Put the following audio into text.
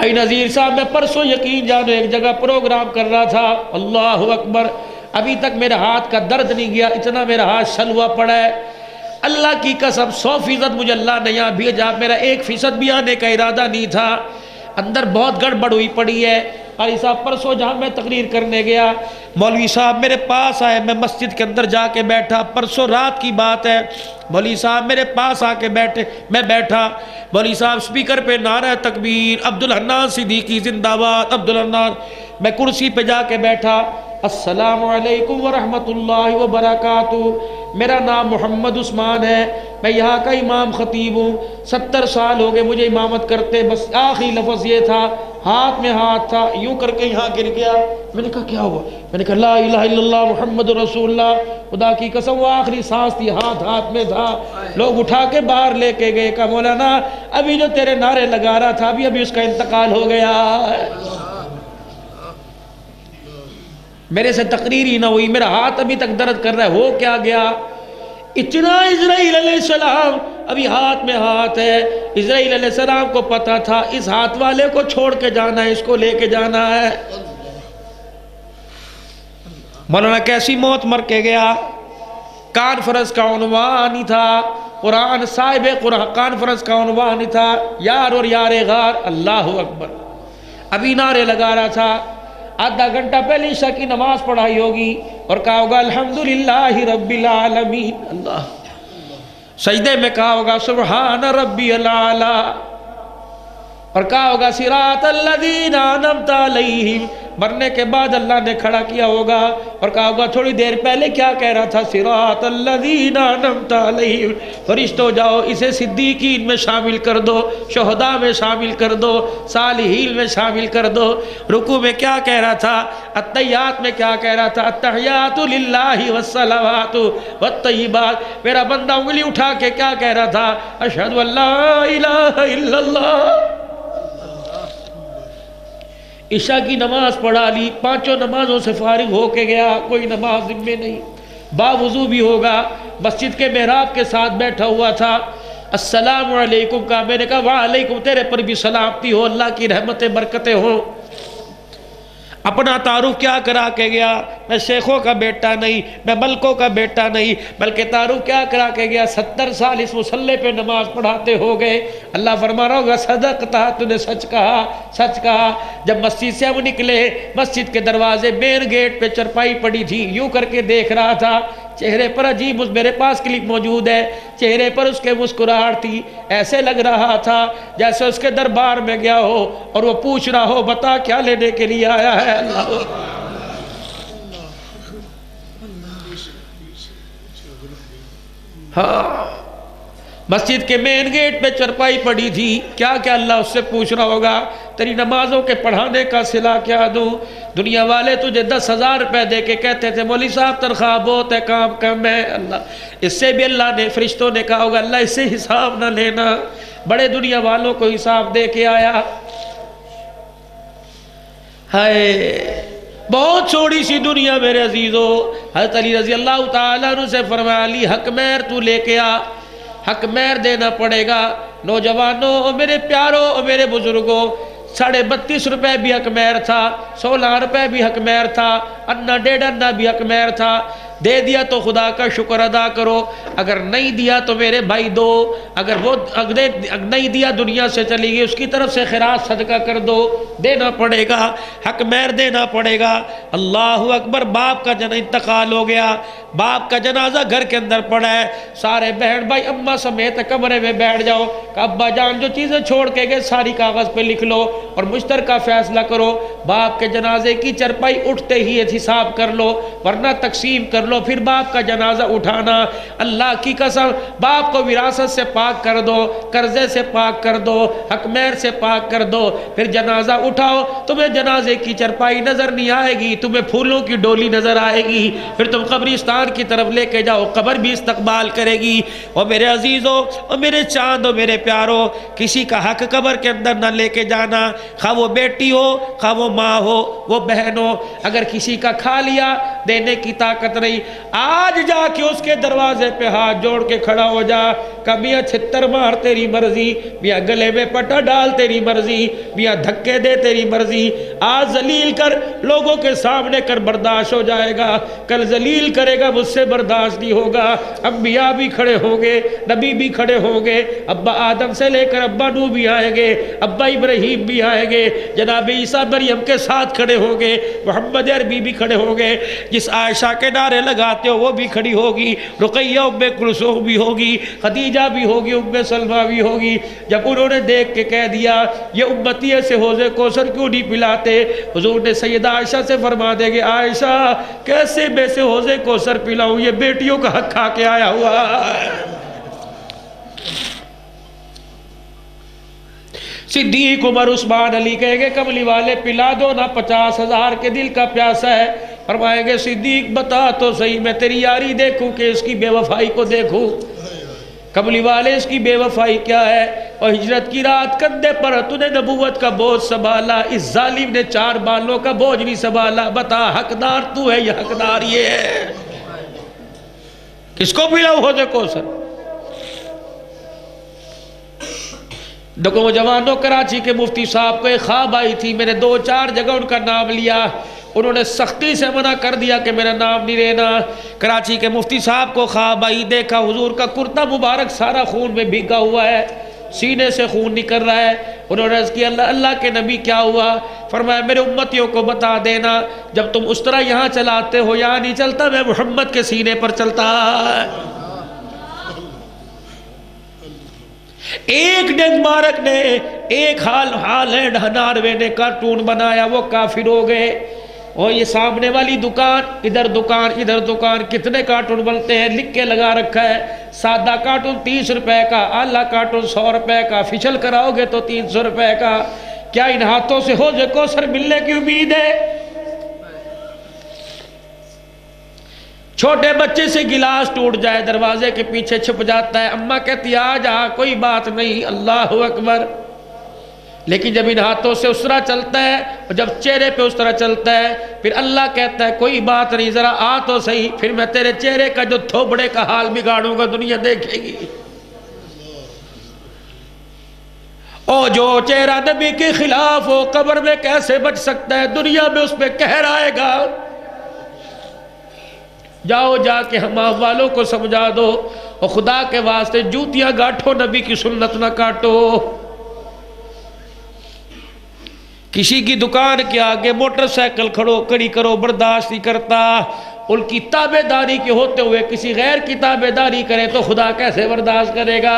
بھائی نذیر صاحب میں پرسوں یقین جانو ایک جگہ پروگرام کر رہا تھا، اللہ اکبر، ابھی تک میرے ہاتھ کا درد نہیں گیا، اتنا میرا ہاتھ شل ہوا پڑا ہے۔ اللہ کی قسم 100% مجھے اللہ نے یہاں بھیجا، میرا 1% بھی آنے کا ارادہ نہیں تھا، اندر بہت گڑبڑ ہوئی پڑی ہے۔ قاری صاحب پرسوں جہاں میں تقریر کرنے گیا، مولوی صاحب میرے پاس آئے، میں مسجد کے اندر جا کے بیٹھا، پرسوں رات کی بات ہے، مولوی صاحب میرے پاس آ کے بیٹھے، میں بیٹھا، مولوی صاحب سپیکر پہ نعرہ تکبیر، عبدالحنان صدیقی زندہ باد، عبدالحنان، میں کرسی پہ جا کے بیٹھا، السلام علیکم ورحمۃ اللہ وبرکاتہ، میرا نام محمد عثمان ہے، میں یہاں کا امام خطیب ہوں، 70 سال ہو گئے مجھے امامت کرتے، بس آخری لفظ یہ تھا، ہاتھ میں ہاتھ تھا، یوں کر کے یہاں گر گیا۔ میں نے کہا کیا ہوا؟ میں نے کہا لا الہ الا اللہ محمد رسول اللہ، خدا کی قسم وہ آخری سانس تھی، ہاتھ میں تھا، لوگ اٹھا کے باہر لے کے گئے، کہا مولانا ابھی جو تیرے نعرے لگا رہا تھا ابھی اس کا انتقال ہو گیا۔ میرے سے تقریر ہی نہ ہوئی، میرا ہاتھ ابھی تک درد کر رہا ہے، ہو کیا گیا؟ اتنا اسرائیل علیہ السلام ابھی ہاتھ میں ہاتھ ہے، اسرائیل علیہ السلام کو پتا تھا اس ہاتھ والے کو چھوڑ کے جانا ہے، اس کو لے کے جانا ہے۔ مولانا کیسی موت مر کے گیا؟ کانفرنس کا عنوان ہی تھا، قرآن صاحب قرآن، کانفرنس کا عنوان ہی تھا یار اور یار غار، اللہ اکبر۔ ابھی نعرے لگا رہا تھا، آدھا گھنٹہ پہلے عشاء کی نماز پڑھائی ہوگی اور کہا ہوگا الحمدللہ رب العالمین، اللہ، سجدے میں کہا ہوگا سبحان ربی العالی، اور کہا ہوگا صراط الذین انعمت علیہم، مرنے کے بعد اللہ نے کھڑا کیا ہوگا اور کہا ہوگا تھوڑی دیر پہلے کیا کہہ رہا تھا، صراط الذین انعمت علیہم، فرشتوں جاؤ اسے صدیقین میں شامل کر دو، شہداء میں شامل کر دو، صالحین میں شامل کر دو۔ رکوع میں کیا کہہ رہا تھا، التحیات میں کیا کہہ رہا تھا، التحیات للہ والصلوات والطیبات، میرا بندہ انگلی اٹھا کے کیا کہہ رہا تھا، اشہد ان لا الہ الا اللہ۔ عشاء کی نماز پڑھا لی، 5 نمازوں سے فارغ ہو کے گیا، کوئی نماز ذمے نہیں، باوضو بھی ہوگا، مسجد کے محراب کے ساتھ بیٹھا ہوا تھا، السلام علیکم کہا، میں نے کہا وعلیکم، تیرے پر بھی سلامتی ہو، اللہ کی رحمتیں برکتیں ہوں۔ اپنا تعارف کیا کرا کے گیا، میں شیخوں کا بیٹا نہیں، میں ملکوں کا بیٹا نہیں، بلکہ تعارف کیا کرا کے گیا، 70 سال اس مصلی پہ نماز پڑھاتے ہو گئے، اللہ فرما رہا ہوگا صدقتا، تو نے سچ کہا، سچ کہا۔ جب مسجد سے ہم نکلے، مسجد کے دروازے مین گیٹ پہ چرپائی پڑی تھی، یوں کر کے دیکھ رہا تھا، چہرے پر عجیب، میرے پاس کلپ موجود ہے، چہرے پر اس کے مسکراہٹ تھی، ایسے لگ رہا تھا جیسے اس کے دربار میں گیا ہو اور وہ پوچھ رہا ہو بتا کیا لینے کے لیے آیا ہے۔ اللہ ہاں، مسجد کے مین گیٹ پہ چرپائی پڑی تھی، کیا کیا اللہ اس سے پوچھ رہا ہوگا، تیری نمازوں کے پڑھانے کا صلہ کیا دوں؟ دنیا والے تجھے 10,000 روپے دے کے کہتے تھے مولوی صاحب تنخواہ بہت ہے، کام کم ہے، اللہ اس سے بھی اللہ نے، فرشتوں نے کہا ہوگا اللہ اس سے حساب نہ لینا، بڑے دنیا والوں کو حساب دے کے آیا۔ ہائے بہت چھوڑی سی دنیا میرے عزیزو۔ حضرت علی رضی اللہ تعالیٰ عنہ سے فرمایا علی حق مہر تو لے کے آ، حق مہر دینا پڑے گا۔ نوجوانوں، میرے پیاروں، میرے بزرگوں، 32.5 روپے بھی حق مہر تھا، 16 روپے بھی حق مہر تھا، انا 1.5 انا بھی حق مہر تھا۔ دے دیا تو خدا کا شکر ادا کرو، اگر نہیں دیا تو میرے بھائی دو، اگر وہ نہیں دیا دنیا سے چلی گئی اس کی طرف سے خیرات صدقہ کر دو، دینا پڑے گا، حق مہر دینا پڑے گا۔ اللہ اکبر، باپ کا انتقال ہو گیا، باپ کا جنازہ گھر کے اندر پڑا ہے، سارے بہن بھائی اماں سمیت کمرے میں بیٹھ جاؤ کہ ابا جان جو چیزیں چھوڑ کے گئے ساری کاغذ پہ لکھ لو اور مشترکہ فیصلہ کرو، باپ کے جنازے کی چرپائی اٹھتے ہی حساب کر لو ورنہ تقسیم کر لو، پھر باپ کا جنازہ اٹھانا۔ اللہ کی قسم باپ کو وراثت سے پاک کر دو، قرضے سے پاک کر دو، حق مہر سے پاک کر دو، پھر جنازہ اٹھاؤ، تمہیں جنازے کی چرپائی نظر نہیں آئے گی، تمہیں پھولوں کی ڈولی نظر آئے گی، پھر تم قبرستان کی طرف لے کے جاؤ، قبر بھی استقبال کرے گی۔ اور میرے عزیزوں اور میرے چاندوں، میرے پیاروں، کسی کا حق قبر کے اندر نہ لے کے جانا، خواہ وہ بیٹی ہو، خواہ وہ ماں ہو، وہ بہن ہو، اگر کسی کا کھا لیا دینے کی طاقت نہیں. آج جا کے اس کے دروازے پہ ہاتھ جوڑ کے کھڑا ہو جا کہ میاں چھتر مار تیری مرضی، میاں گلے میں پٹا ڈال تیری مرضی، میاں دھکے دے تیری مرضی. آج ذلیل کر، لوگوں کے سامنے کر، برداشت ہو جائے گا. کل ذلیل کرے گا، مجھ سے برداشت نہیں ہوگا. انبیاء بھی کھڑے ہوں گے، نبی بھی کھڑے ہوں گے، ابا آدم سے لے کر ابا نوح بھی آئیں گے، ابا ابراہیم بھی آئیں گے، جناب عیسیٰ مریم کے ساتھ کھڑے ہوں گے، محمد عربی بھی کھڑے ہوں گے. جس عائشہ کے نعرے لگاتے ہو وہ بھی کھڑی ہوگی، رقیہ ام کلثوم بھی ہوگی، خدیجہ بھی ہوگی، ام سلمہ بھی ہوگی. جب انہوں نے دیکھ کے کہہ دیا یہ امتی سے حوض کوثر کیوں نہیں پلاتے، حضور نے سیدہ عائشہ سے فرما دے گے عائشہ کیسے میں سے حوض کوثر پلاؤں، یہ بیٹیوں کا حق کھا کے آیا ہوا ہے. صدیق عمر عثمان علی کہیں گے کملی والے پلا دو نا، 50,000 کے دل کا پیاسا ہے. فرمائیں گے صدیق بتا تو صحیح، میں تیری یاری دیکھوں کہ اس کی بے وفائی کو دیکھوں. کملی والے اس کی بے وفائی کیا ہے؟ اور ہجرت کی رات کندھے پر تو نے نبوت کا بوجھ سنبھالا، اس ظالم نے 4 بالوں کا بوجھ نہیں سنبھالا. بتا حقدار تو ہے یا حقدار یہ ہے؟ کس کو پلاؤ حوض کوثر؟ دیکھو جوانوں، کراچی کے مفتی صاحب کو ایک خواب آئی تھی، میں نے 2-4 جگہ ان کا نام لیا، انہوں نے سختی سے منع کر دیا کہ میرا نام نہیں لینا. کراچی کے مفتی صاحب کو خواب آئی، دیکھا حضور کا کرتا مبارک سارا خون میں بھیگا ہوا ہے، سینے سے خون نکل رہا ہے. انہوں نے عرض کیا اللہ کے نبی کیا ہوا؟ فرمایا میرے امتیوں کو بتا دینا جب تم اس طرح یہاں چلاتے ہو یہاں نہیں چلتا، میں محمد کے سینے پر چلتا. ایک ڈنگ مارک نے، ایک ہالینڈ ناروے نے کارٹون بنایا، وہ کافر ہو گئے. اور یہ سامنے والی دکان، ادھر دکان ادھر دکان، کتنے کارٹون بنتے ہیں لکھ کے لگا رکھا ہے. سادہ کارٹون 30 روپے کا، اعلیٰ کارٹون 100 روپے کا، فشل کراؤ گے تو 300 روپے کا. کیا ان ہاتھوں سے حوض کوثر ملنے کی امید ہے؟ چھوٹے بچے سے گلاس ٹوٹ جائے دروازے کے پیچھے چھپ جاتا ہے، اماں کہتی آ جا کوئی بات نہیں، اللہ اکبر. لیکن جب ان ہاتھوں سے اس طرح چلتا ہے اور جب چہرے پہ اس طرح چلتا ہے، پھر اللہ کہتا ہے کوئی بات نہیں، ذرا آ تو صحیح، پھر میں تیرے چہرے کا جو تھوبڑے کا حال بگاڑوں گا دنیا دیکھے گی. اور جو چہرہ نبی کے خلاف ہو قبر میں کیسے بچ سکتا ہے؟ دنیا میں اس پہ قہر آئے گا. جاؤ جا کے ہم والوں کو سمجھا دو، اور خدا کے واسطے جوتیاں گاٹھو، نبی کی سنت نہ کاٹو. کسی کی دکان کے آگے موٹر سائیکل کھڑی کرو، برداشت نہیں کرتا. ان کی تابع داری کے ہوتے ہوئے کسی غیر کی تابع داری کرے تو خدا کیسے برداشت کرے گا؟